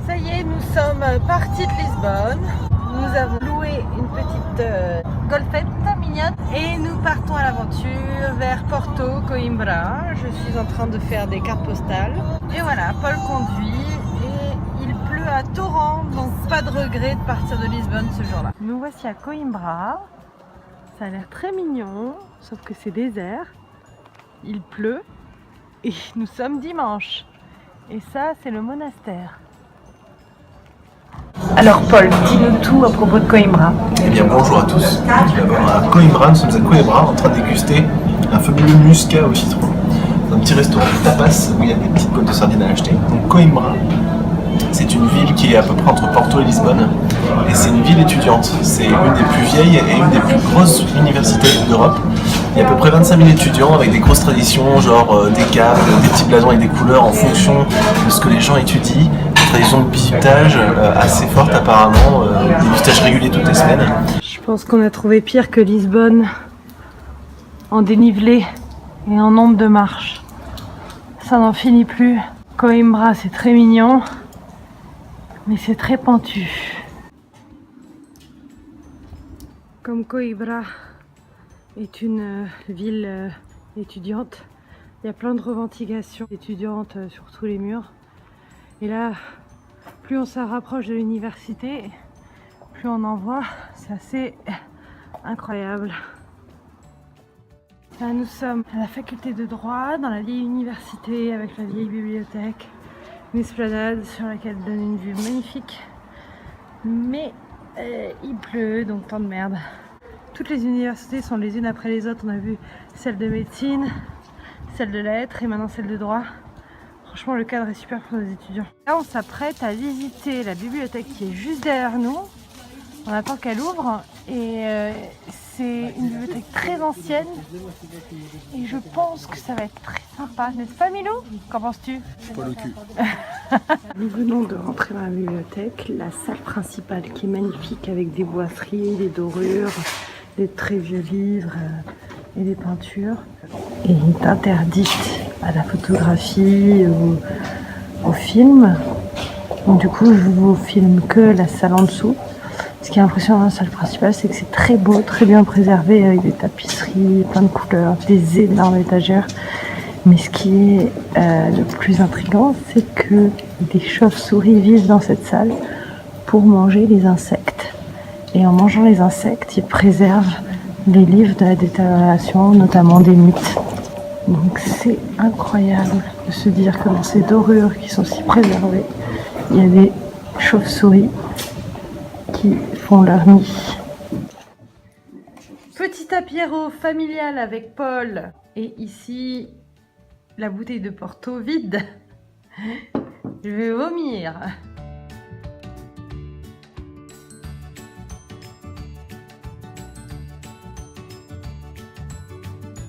Ça y est, nous sommes partis de Lisbonne. Nous avons loué une petite golfette mignonne et nous partons à l'aventure vers Porto Coimbra. Je suis en train de faire des cartes postales. Et voilà, Paul conduit et il pleut à torrent, donc pas de regret de partir de Lisbonne ce jour-là. Nous voici à Coimbra. Ça a l'air très mignon, sauf que c'est désert. Il pleut et nous sommes dimanche. Et ça, c'est le monastère. Alors Paul, dis-nous tout à propos de Coimbra. Eh bien bonjour à tous. À Coimbra, nous sommes à Coimbra en train de déguster un fabuleux muscat au citron. Dans un petit restaurant de tapas où il y a des petites boîtes de sardines à acheter. Donc Coimbra, c'est une ville qui est à peu près entre Porto et Lisbonne. Et c'est une ville étudiante. C'est une des plus vieilles et une des plus grosses universités d'Europe. Il y a à peu près 25 000 étudiants avec des grosses traditions, genre des caves, des petits blasons avec des couleurs en fonction de ce que les gens étudient. Des traditions de bisutage assez fortes apparemment, des bisutages réguliers toutes les semaines. Je pense qu'on a trouvé pire que Lisbonne en dénivelé et en nombre de marches. Ça n'en finit plus. Coimbra, c'est très mignon, mais c'est très pentu. Comme Coimbra est une ville étudiante, il y a plein de revendications étudiantes sur tous les murs. Et là, plus on se rapproche de l'université, plus on en voit. C'est assez incroyable. Là, nous sommes à la faculté de droit, dans la vieille université, avec la vieille bibliothèque, une esplanade sur laquelle donne une vue magnifique. Mais il pleut, donc tant de merde. Toutes les universités sont les unes après les autres. On a vu celle de médecine, celle de lettres et maintenant celle de droit. Franchement, le cadre est super pour les étudiants. Là, on s'apprête à visiter la bibliothèque qui est juste derrière nous. On attend qu'elle ouvre et c'est une bibliothèque très ancienne et je pense que ça va être très sympa, n'est-ce pas Milou? Qu'en penses-tu? Pas le cul. Nous venons de rentrer dans la bibliothèque, la salle principale qui est magnifique avec des boiseries, des dorures, des très vieux livres et des peintures. Et est interdite à la photographie ou au film. Donc du coup, je vous filme que la salle en dessous. Ce qui est impressionnant dans la salle principale, c'est que c'est très beau, très bien préservé avec des tapisseries, plein de couleurs, des énormes étagères. Mais ce qui est le plus intriguant, c'est que des chauves-souris vivent dans cette salle pour manger les insectes. Et en mangeant les insectes, ils préservent les livres de la détérioration, notamment des mythes. Donc c'est incroyable de se dire que dans ces dorures qui sont si préservées, il y a des chauves-souris qui font leur nid. Petit apéro familial avec Paul. Et ici, la bouteille de Porto vide. Je vais vomir.